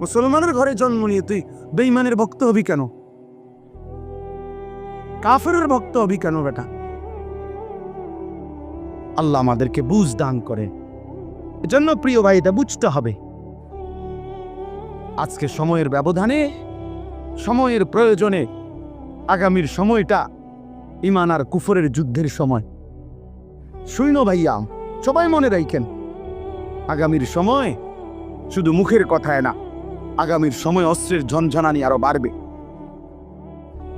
মুসলমানের ঘরে জন্ম নিয়ে তুই বেঈমানের ভক্ত হবি কেন? কাফেরের ভক্ত হবি কেন বেটা? আল্লাহ আমাদেরকে বুঝ দান করে। এজন্য প্রিয় ভাই, এটা বুঝতে হবে। আজকে সময়ের ব্যবধানে, সময়ের প্রয়োজনে আগামীর সময়টা ঈমান আর কুফরের যুদ্ধের সময়। শুইনো ভাইয়া, সবাই মনে রাখেন, আগামীর সময় শুধু মুখের কথায় না, আগামীর সময় অস্ত্রের ঝনঝনানি আরো বাড়বে।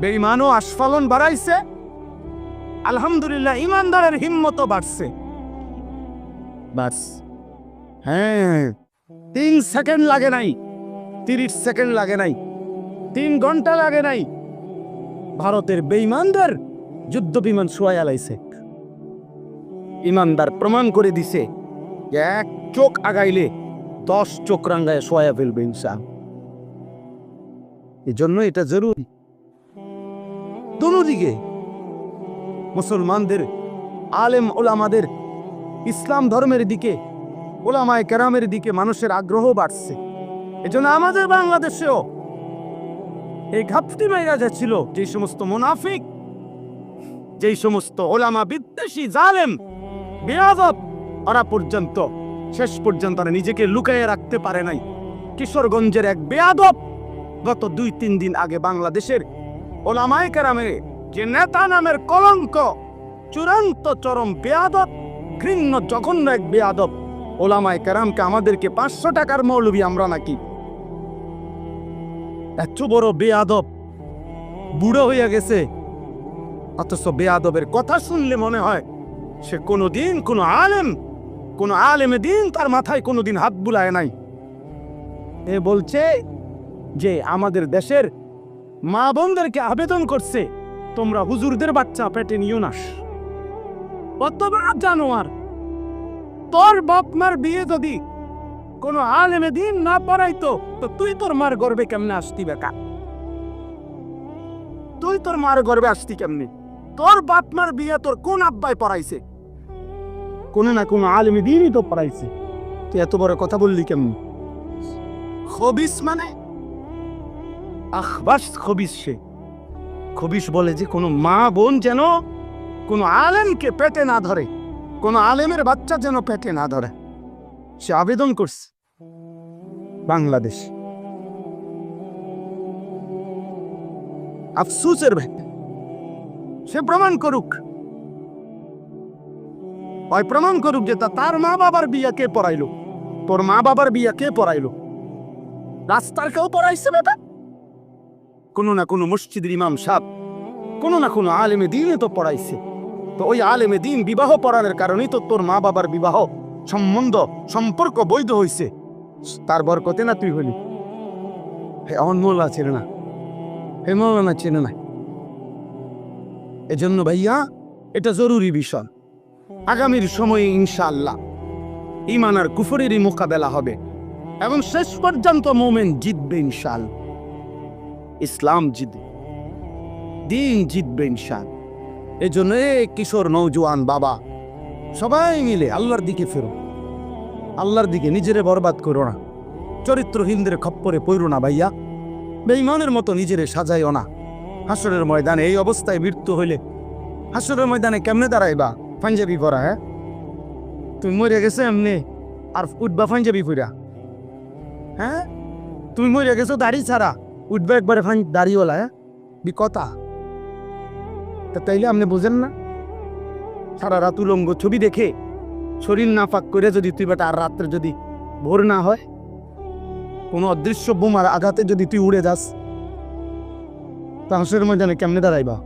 বেঈমানও আস্ফালন বাড়াইছে, আলহামদুলিল্লাহ ঈমানদারের হিম্মতও বাড়ছে। বাস, হ্যাঁ, 3 সেকেন্ড লাগে নাই, 30 সেকেন্ড লাগে নাই, 3 ঘন্টা লাগে নাই, ভারতের বেঈমানদের যুদ্ধ বিমান শোয়া লাইছে। ঈমানদার প্রমাণ করে দিছে যে 1 চোখ আগাইলে 10 চোখ রাঙ্গায় শোয়া ফেলবে ইনশাআল্লাহ। এই জন্য এটা জরুরি দুদিকে, মুসলমানদের, আলেম ওলামাদের, ইসলাম ধর্মের দিকে, ওলামায়ে কেরামের দিকে মানুষের আগ্রহ বাড়ছে। এজন্য আমাদের বাংলাদেশেও এই ঘাপটি মাইরা যাচ্ছিল যেই সমস্ত মুনাফিক, যেই সমস্ত ওলামা বিদ্বেষী জালেম বেয়াদব, ওরা পর্যন্ত শেষ পর্যন্ত নিজেকে লুকাইয়ে রাখতে পারে নাই। কিশোরগঞ্জের এক বেয়াদব গত 2-3 দিন আগে বাংলাদেশের ওলামায়ে কেরামের যে নেতা নামের কলঙ্ক, চূড়ান্ত চরম বেয়াদব, ঘৃণ্য জঘন্য এক বেয়াদব, ওলামায়ে কেরামকে আমাদেরকে 500 টাকার মৌলবি আমরা নাকি। এত বড় বেয়াদব, বুড়ো হইয়া গেছে, অথচ বেয়াদবের কথা শুনলে মনে হয় সে কোনোদিন কোন আলেমে দিন তার মাথায় কোনোদিন হাত বুলায় নাই। এ বলছে যে আমাদের দেশের মা বোনদেরকে আবেদন করছে, তোমরা হুজুরদের বাচ্চা পেটে নিও না। কত বড় জানোয়ার! তোর বাপ মার বিয়ে যদি কোন আলেমে দিন না পড়াইতো তো তুই তোর মার গর্বে কেমনে আসতি বেকা? তুই তোর মার গর্বে আসতি কেমনে? তোর বাপ মার বিয়ে তোর কোন আব্বাই পড়াইছে? কোন না কোন আলেমে দিনই তো পড়াইছে। তুই এত বড় কথা বললি কেমনে? খবিস মানে আখবাস খবিস। সে খবিস বলে যে কোনো মা বোন যেন কোনো আলেমকে পেটে না ধরে, কোনো আলেমের বাচ্চা যেন পেটে না ধরে। সে আবেদন করছে বাংলাদেশ। আফসোসের ভাই, সে প্রমাণ করুক, ওই প্রমাণ করুক যে তার মা বাবার বিয়া কে পড়াইলো, তোর মা বাবার বিয়া কে পড়াইলো? রাস্তার কেউ পড়াইছে বেটা? কোনো না কোনো মসজিদের ইমাম সাহেব, কোনো না কোনো আলেমে দিনে তো পড়াইছে। তো ওই আলেমে দিন বিবাহ পড়ানোর কারণেই তো তোর মা বাবার বিবাহ সম্পর্ক বৈধ হইছে। তার বরকতে না তুই হলি। হে অনমোলা ছিল না, হে মৌলানা চেনে না। এজন্য ভাইয়া, এটা জরুরি বিষয়। আগামীর সময়ে ইনশাআল্লাহ ঈমান আর কুফরেরই মোকাবেলা হবে এবং শেষ পর্যন্ত মুমিন জিতবে ইনশাআল্লাহ। ইসলাম জিতবে, দিন জিতবে ইনশাআল্লাহ। এজন্য কিশোর, নওজোয়ান, বাবা সবাই মিলে আল্লাহর দিকে ফেরো, আল্লাহর দিকে। নিজেরে বরবাদ করো না, চরিত্রহীনদের খপ্পরে পড়ো না ভাইয়া, বেঈমানের মতো নিজেরে সাজাইও না। হাসরের ময়দানে এই অবস্থায় মৃত্যু হইলে হাসরের ময়দানে কেমনে দাঁড়াইবা? পাঞ্জাবি পরা, হ্যাঁ? তুমি মরে গেছো এমনি আর উঠবা পাঞ্জাবি পরা? হ্যাঁ, তুমি মরে গেছো দাড়ি ছাড়া, উঠবা একবারে দাড়িওয়ালা, হ্যাঁ? কথা তাইলে আপনি বুঝেন না? সারা রাত উলঙ্গ ছবি দেখে শরীর নাপাক করে যদি তুই বেটা আর রাত্রে যদি ভোর না হয়, কোনো অদৃশ্য বোমার আঘাতে যদি তুই উড়ে যাস, তাহসের ময়দানে কেমনে দাঁড়াইবা?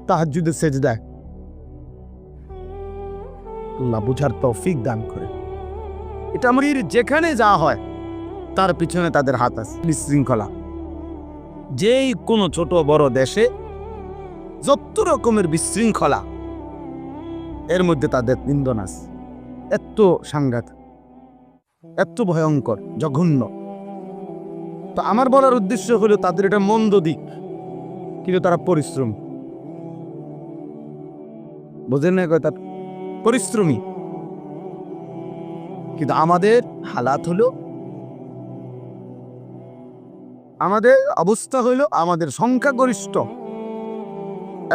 তাহাজ্জুদের সেজদায়। আল্লাহ বুঝার তৌফিক দান করে। এটা আমাদের যেখানে যা হয় তার পিছনে তাদের হাত আছে। বিশৃঙ্খলা যেই কোনো ছোট বড় দেশে যত রকমের বিশৃঙ্খলা, এর মধ্যে তাদের নিন্দন আছে। এত সাংঘাত, এত ভয়ঙ্কর, জঘন্য। তো আমার বলার উদ্দেশ্য হলো তাদের এটা মন্দ দিক, কিন্তু তারা পরিশ্রম, বোঝেন না কথা, পরিশ্রমী। কিন্তু আমাদের হালাত হলো আমাদের অবস্থা হইল আমাদের সংখ্যাগরিষ্ঠ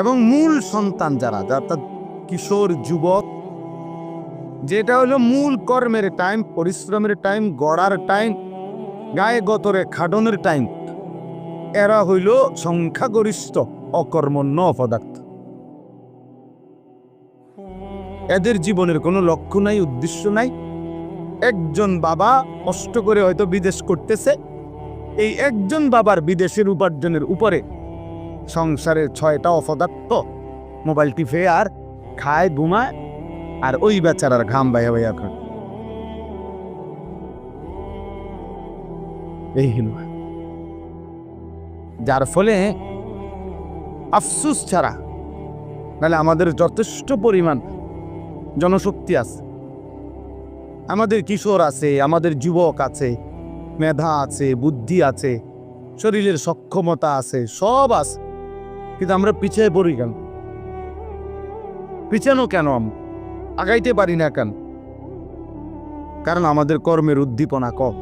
এবং মূল সন্তান যারা অর্থাৎ কিশোর যুবক, যেটা হলো মূল কর্মের টাইম, পরিশ্রমের টাইম, গড়ার টাইম, গায়ে গতরে খাটনের টাইম, এরা হইল সংখ্যাগরিষ্ঠ অকর্মণ্য অপদার্থ। এদের জীবনের কোনো লক্ষ্য নাই, উদ্দেশ্য নাই। একজন বাবা কষ্ট করে হয়তো বিদেশ করতেছে, এই একজন বাবার বিদেশের উপার্জনের উপরে সংসারের 6টা অপদার্থ মোবাইল টিপে আর খায় ঘুমায়, আর ওই বেচারার ঘাম বাইয়া বাইয়া খায়। এই হলো, যার ফলে আফসুস ছাড়া নাহলে আমাদের যথেষ্ট পরিমাণ জনশক্তি আছে, আমাদের কিশোর আছে, আমাদের যুবক আছে, মেধা আছে, বুদ্ধি আছে, শরীরের সক্ষমতা আছে, সব আছে, কিন্তু আমরা পিছিয়ে পড়ি কেন? পিছানো কেন? আগাইতে পারি না কেন? কারণ আমাদের কর্মের উদ্দীপনা কম,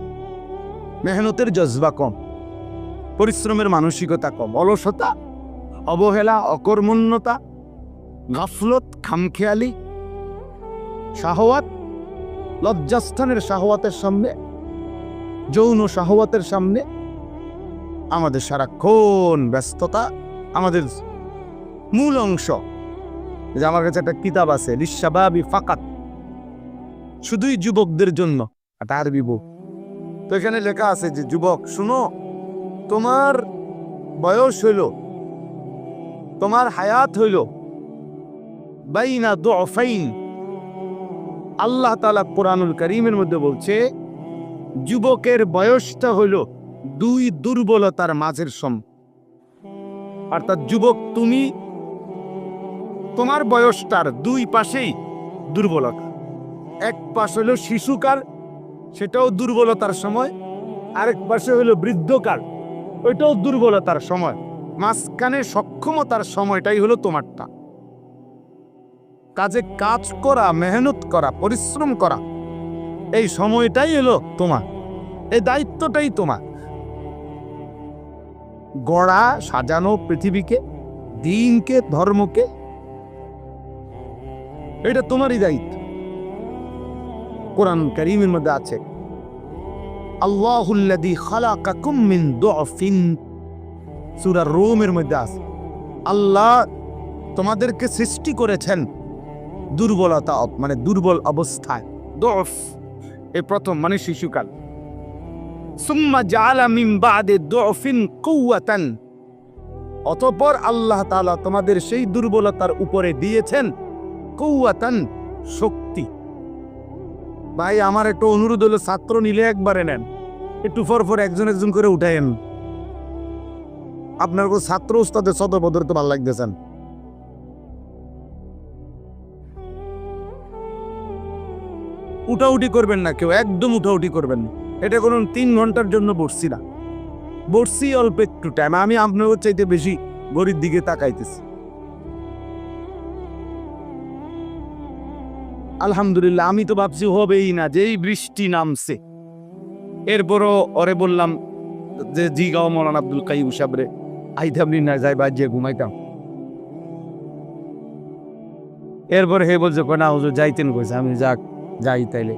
মেহনতের জজবা কম, পরিশ্রমের মানসিকতা কম, অলসতা, অবহেলা, অকর্মণ্যতা, গাফলত, খামখেয়ালি, শাহওয়াত, লজ্জাস্থানের শাহওয়াতের সামনে, যৌন শাহওয়াতের সামনে আমাদের সারাক্ষণ ব্যস্ততা। আমাদের মূল অংশ, যে আমার কাছে একটা কিতাব আছে লিশাবাবি ফাকাত, শুধুই যুবকদের জন্য, একটা আরবি বই। তো এখানে লেখা আছে যে যুবক শুনো, তোমার বয়স হইল, তোমার হায়াত হইল বাইনা দুআফাইন। আল্লাহ তাআলা কোরআনুল কারীমের মধ্যে বলছে যুবকের বয়সটা হইল 2 দুর্বলতার মাঝের সম। অর্থাৎ যুবক তুমি, তোমার বয়সটার 2 পাশেই দুর্বলতা। এক পাশ হইল শিশুকাল, সেটাও দুর্বলতার সময়, আরেক পাশে হইল বৃদ্ধকাল, ওইটাও দুর্বলতার সময়। মাঝখানে সক্ষমতার সময়টাই হলো তোমারটা। কাজে কাজ করা, মেহনত করা, পরিশ্রম করা, এই সময়টাই হলো তোমার, এই দায়িত্বটাই তোমার। গড়া, সাজানো পৃথিবীকে, দিনকে, ধর্মকে, এটা তোমারই দায়িত্ব। কোরআন কারীমের মধ্যে আছে আল্লাহুল্লাযী খালাকাকুম মিন দুআফিন, সূরা রুমের মধ্যে আছে আল্লাহ তোমাদেরকে সৃষ্টি করেছেন দুর্বলতা, মানে দুর্বল অবস্থায়। দুআফ এই প্রথম মানে শিশুকাল। সুম্মা জাআলা মিন বাদি দুআফিন কুওয়াতান, অতঃপর আল্লাহ তাআলা তোমাদের সেই দুর্বলতার উপরে দিয়েছেন কুওয়াতান, শক্তি। ভাই আমার একটু অনুরোধ হলো, ছাত্র নিলে একবারে নেন, একটু পর একজন একজন করে উঠায়েন। আপনার ছাত্র উস্তাদের সদরবদর তো ভালো লাগতেছেন। উঠাউটি করবেন না কেউ, একদম উঠাউটি করবেন না। এটা কোনো 3 ঘন্টার জন্য বসছি না, বসছি অল্প একটু টাইম। আমি আপনার চাইতে বেশি ঘড়ির দিকে তাকাইতেছি। আলহামদুলিল্লাহ, আমি তো ভাবছি হবেই না, যেই বৃষ্টি নামছে। এরপরও ওরে বললাম যে জি গাও মৌলানা আব্দুল কাইয়ুম সাহেবরে, আইতাম না যাই বাজিয়ে ঘুমাইতাম। এরপর হে বলছে না হুজুর যাইতেন কইছে। আমি যাক যাই তাইলে।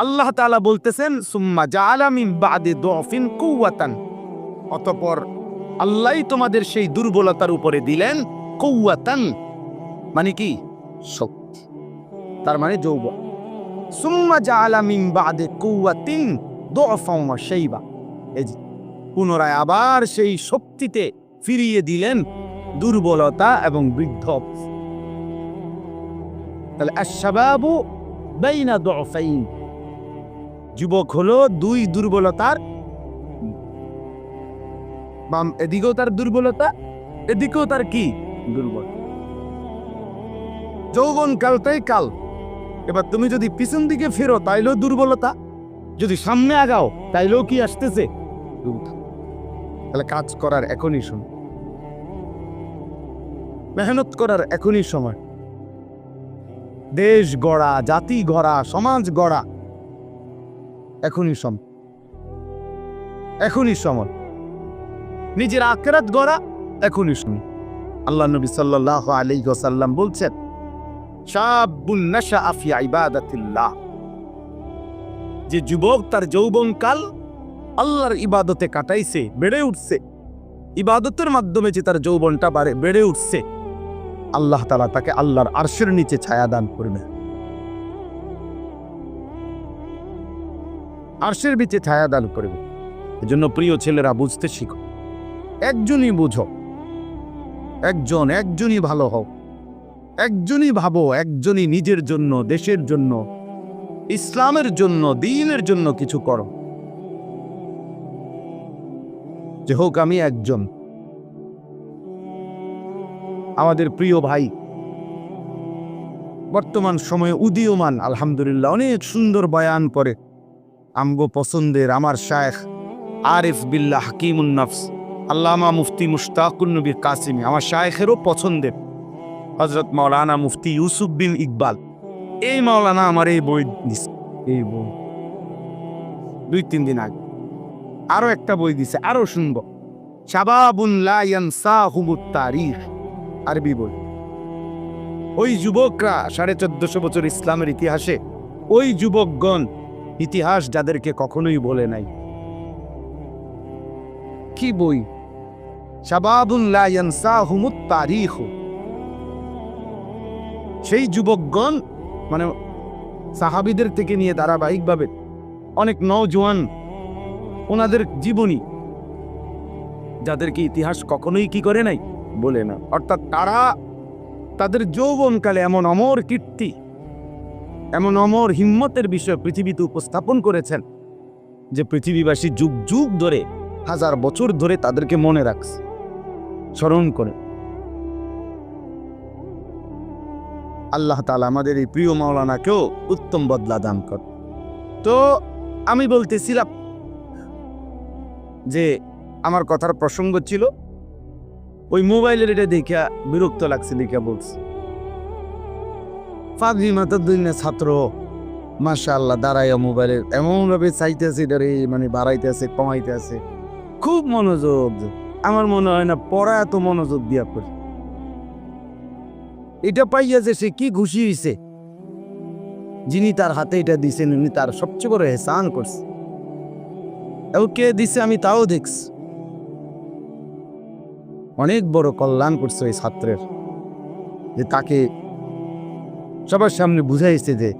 আল্লাহ তাআলা বলতেছেন সুম্মা জাআলা মিন বাদি দুআফিন কুওয়াতান, অতঃপর আল্লাহই তোমাদের সেই দুর্বলতার উপরে দিলেন কুওয়াতান, মানে কি শক্তি, তার মানে যৌবন। সুম্মা জাআলা মিন বাদি কুওয়াতিন দুআফান ওয়া শাইবা, এই যে পুনরায় আবার সেই শক্তিতে ফিরিয়ে দিলেন দুর্বলতা এবং বৃদ্ধ। তাহলে আশ-শাবাবু বাইনা দুআফাইন, যুবক হলো 2 দুর্বলতার, বাম এদিকেও তার দুর্বলতা, এদিকেও তার কি দুর্বল। যৌবন কালটাই কাল। এবার তুমি যদি পিছন দিকে ফেরো তাইলেও দুর্বলতা, যদি সামনে আগাও তাইলেও কি আসতেছে? তাহলে কাজ করার এখনই সময়, মেহনত করার এখনই সময়। দেশ গড়া, জাতি গড়া, সমাজ গড়া, এখনই সময়, এখনই সময়। নিজের আখিরাত গড়া এখনই সময়। আল্লাহ নবী সাল্লাল্লাহু আলাইহি ওয়াসাল্লাম বলছেন, শাবুন নাশাআ ফি ইবাদাতিল্লাহ, যে যুবক তার যৌবনকাল আল্লাহর ইবাদতে কাটাইছে, বেড়ে উঠছে, ইবাদতের মাধ্যমে যে তার যৌবনটা বেড়ে উঠছে, আল্লাহ তাআলা তাকে আল্লাহর আরশের নিচে ছায়া দান করবে। আরশের নিচে ছায়া দান করবে। এজন্য প্রিয় ছেলেরা, বুঝতে শিখো। একজনই বুঝো, একজনই ভালো হও, একজনই ভাবো, একজনই নিজের জন্য, দেশের জন্য, ইসলামের জন্য, দ্বীনের জন্য কিছু করো। যে হোক আমি একজন। আমাদের প্রিয় ভাই বর্তমান সময়ে উদীয়মান, আলহামদুলিল্লাহ, অনেক সুন্দর বয়ান করে। আমগো পছন্দের আমার শায়েখ আরিফ বিল্লাহ হাকিমুন নফস আল্লামা মুফতি মুশতাকুন নবী কাসিমি, আমার শায়েখেরও পছন্দের হযরত মাওলানা মুফতি ইউসুফ বিন ইকবাল। এই মাওলানা আমার এই বই দিছে, এই বই 2-3 দিন আগে আরো একটা বই দিছে, আরো শুনবো, শাবাবুন লা ইয়ানসাহুমুত তারিখ, আরবি বই। ওই যুবকরা 1450 বছর ইসলামের ইতিহাসে, ওই যুবকগণ ইতিহাস যাদেরকে কখনোই বলে নাই। কি বই? শাবাবুন লা ইয়ানসাহুমুত তারিখ। সেই যুবকগণ মানে সাহাবীদের থেকে নিয়ে ধারাবাহিকভাবে অনেক নওজোয়ান, ওনাদের জীবনী, যাদেরকে ইতিহাস কখনোই কি করে নাই, বলে না। অর্থাৎ তারা তাদের যৌবনকালে এমন অমর কীর্তি, এমন অমর হিম্মতের বিষয় পৃথিবীতে উপস্থাপন করেছেন যে পৃথিবীবাসী যুগ যুগ ধরে, 1000 বছর ধরে তাদেরকে মনে রাখছে, স্মরণ করে। আল্লাহ তাআলা আমাদের এই প্রিয় মাওলানাকেও উত্তম বদলা দান কর। তো আমি বলতেছিলাম যে আমার কথার প্রসঙ্গ ছিল ওই মোবাইলের, এটা দেখা বিরক্ত লাগছে, দেখা বলছি। ফাজিমাতার দুনিয়া ছাত্র মাশাআল্লাহ দাঁড়াইয়া মোবাইলে এমনভাবে চাইতেছে, এটারে মানে বাড়াইতেছে, কমাইতেছে, খুব মনোযোগ। আমার মনে হয় না পড়া এত মনোযোগ দিয়া করে। এটা পাইয়া যে সে কি খুশি হয়েছে, যিনি তার হাতে এটা দিছেন উনি তার সবচেয়ে বড় এহসান করছে। এবং কে দিছে আমি তাও দেখছি। অনেক বড় কল্যাণ করছে ওই ছাত্রের, যে তাকে সবার সামনে বুঝাইছে যে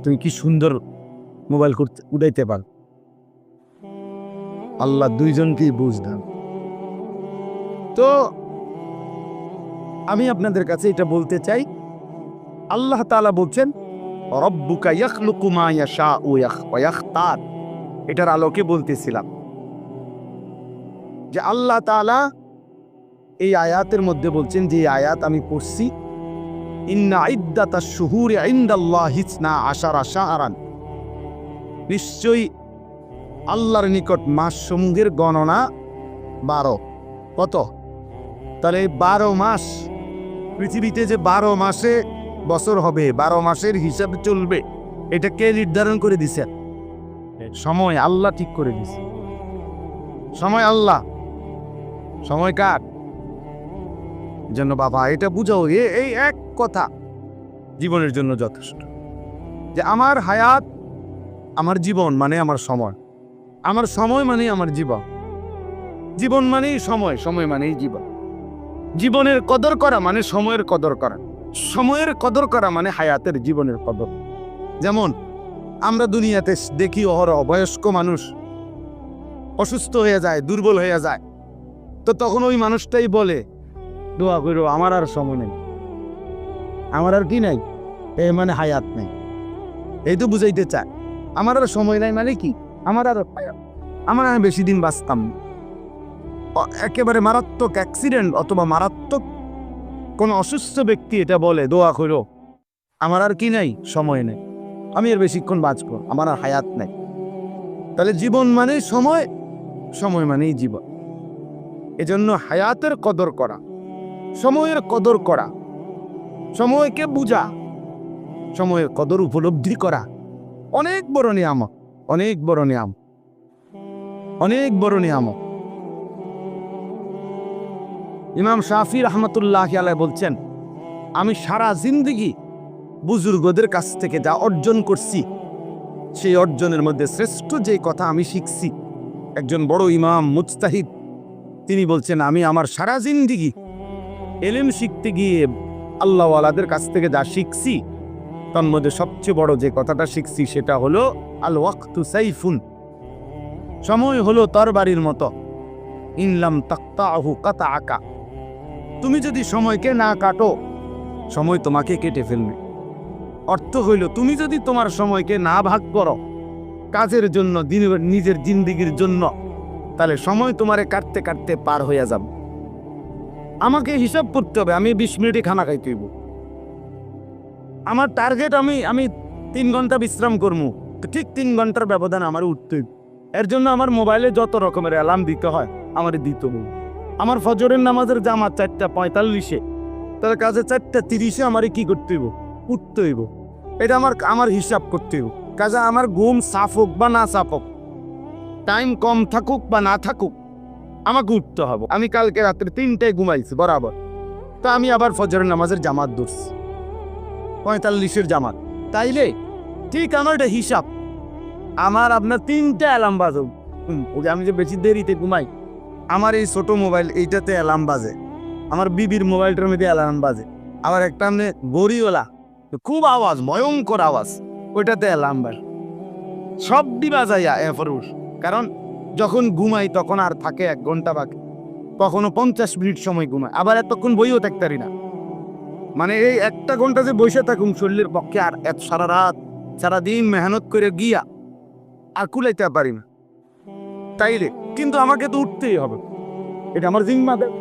তুমি কি সুন্দর মোবাইল উড়াইতে পার। আল্লাহ দুইজনকেই বুঝদান। তো আমি আপনাদের কাছে এটা বলতে চাই, আল্লাহ তাআলা বলছেন রব্বুকা ইয়াখলুকু মা ইয়াশাউ ওয়া ইয়াখতার। এটার আলোকে বলতেছিলাম যে আল্লাহ তাআলা এই আয়াতের মধ্যে বলছেন, যে আয়াত আমি পড়ছি, ইন্না ইদ্দাতাশ শুহুরি ইনদাল্লাহি 12 শাহরান, নিশ্চয়ই আল্লাহর নিকট মাসসমূহের গণনা 12। কত? তাহলে 12 মাস পৃথিবীতে, যে 12 মাসে বছর হবে, 12 মাসের হিসাবে চলবে, এটা কে নির্ধারণ করে দিছে? সময় আল্লাহ ঠিক করে দিছে। সময় আল্লাহ, সময় কার জন্য? বাবা এটা বুঝাও, এই এক কথা জীবনের জন্য যথেষ্ট, যে আমার হায়াত, আমার জীবন মানে আমার সময়, আমার সময় মানে আমার জীবন, জীবন মানেই সময়, সময় মানেই জীবন। জীবনের কদর করা মানে সময়ের কদর করা, সময়ের কদর করা মানে হায়াতের, জীবনের কদর। যেমন আমরা দুনিয়াতে দেখি অহরহ বয়স্ক মানুষ অসুস্থ হয়ে যায়, দুর্বল হয়ে যায়, তো তখন ওই মানুষটাই বলে, দোয়া করো আমার আর সময় নেই, আমার আর কি নাই, মানে হায়াত নেই। এই তো বুঝাইতে চায়, আমার আর সময় নাই মানে কি, আমার আর বেশি দিন বাঁচতাম। একেবারে মারাত্মক অ্যাক্সিডেন্ট অথবা মারাত্মক কোনো অসুস্থ ব্যক্তি এটা বলে, দোয়া করো আমার আর কি নাই, সময় নেই, আমি আর বেশিক্ষণ বাঁচবো, আমার আর হায়াত নাই। তাহলে জীবন মানে সময়, সময় মানেই জীবন। এজন্য হায়াতের কদর করা, সময়ের কদর করা, সময়কে বুঝা, সময়ের কদর উপলব্ধি করা অনেক বড় নিয়ামত, অনেক বড় নিয়াম, অনেক বড় নিয়ামত। ইমাম শাফি রহমতুল্লাহ আলাইহি বলছেন, আমি সারা জিন্দেগি বুজুর্গদের কাছ থেকে যা অর্জন করছি, সেই অর্জনের মধ্যে শ্রেষ্ঠ যে কথা আমি শিখছি, একজন বড় ইমাম মুজতাহিদ তিনি বলছেন, আমি আমার সারা জিন্দেগি এলেম শিখতে গিয়ে আল্লাহওয়ালাদের কাছ থেকে যা শিখছি, তার মধ্যে সবচেয়ে বড় যে কথাটা শিখছি সেটা হলো আল ওয়াক্তু সাইফুন, সময় হলো তরবারির মতো, ইনলাম তাকতাহু কাতাআকা, তুমি যদি সময়কে না কাটো সময় তোমাকে কেটে ফেলবে। অর্থ হইল, তুমি যদি তোমার সময়কে না ভাগ করো কাজের জন্য, নিজের জিন্দেগির জন্য, তাহলে সময় তোমারে কাটতে কাটতে পার হইয়া যাবে। আমাকে হিসাব করতে হবে, আমি 20 মিনিটে খানা খাইতে হইব, আমার টার্গেট আমি 3 ঘন্টা বিশ্রাম করবো, ঠিক 3 ঘন্টার ব্যবধান আমার উঠতে হইব। এর জন্য আমার মোবাইলে যত রকমের অ্যালার্ম দিতে হয় আমার দিতে হবে। আমার ফজরের নামাজের জামাত 4:45, তার কাজে 4:30 আমার কি করতে হইব, উঠতে হইব। এটা আমার হিসাব করতে হইব। কাজে আমার ঘুম সাফ হোক বা না সাফ হোক, টাইম কম থাকুক বা না থাকুক, আমাকে উঠতে হবে। আমি কালকে রাত্রে 3টায় ঘুমাইছি বরাবর, তা আমি আবার ফজরের নামাজের জামাত ধরছি 45-এর জামাত, তাইলে ঠিক আমার এটা হিসাব। আমার আপনার 3টা অ্যালার্ম বাজে, আমি যে বেশি দেরিতে ঘুমাই, আমার এই ছোট মোবাইল এইটাতে অ্যালার্ম বাজে, আমার বিবির মোবাইলটার মধ্যে অ্যালার্ম বাজে, আবার একটা আপনি গড়িওয়ালা খুব আওয়াজ, ভয়ঙ্কর আওয়াজ, ওইটাতে অ্যালার্ম বাজে, সব দিবা যাইয়া এফরুষ। কারণ যখন ঘুমাই তখন আর থাকে 1 ঘন্টা বাকি, কখনো 50 মিনিট সময় ঘুমাই, আবার এতক্ষণ বইও থাকতে পারি না। মানে এই 1টা ঘন্টা যে বসে থাকুন শরীরের পক্ষে, আর এত সারা রাত সারাদিন মেহনত করে গিয়া আর কুলাইতে পারি না। তাইলে কিন্তু আমাকে তো উঠতেই হবে, এটা আমার জিম্মাদার।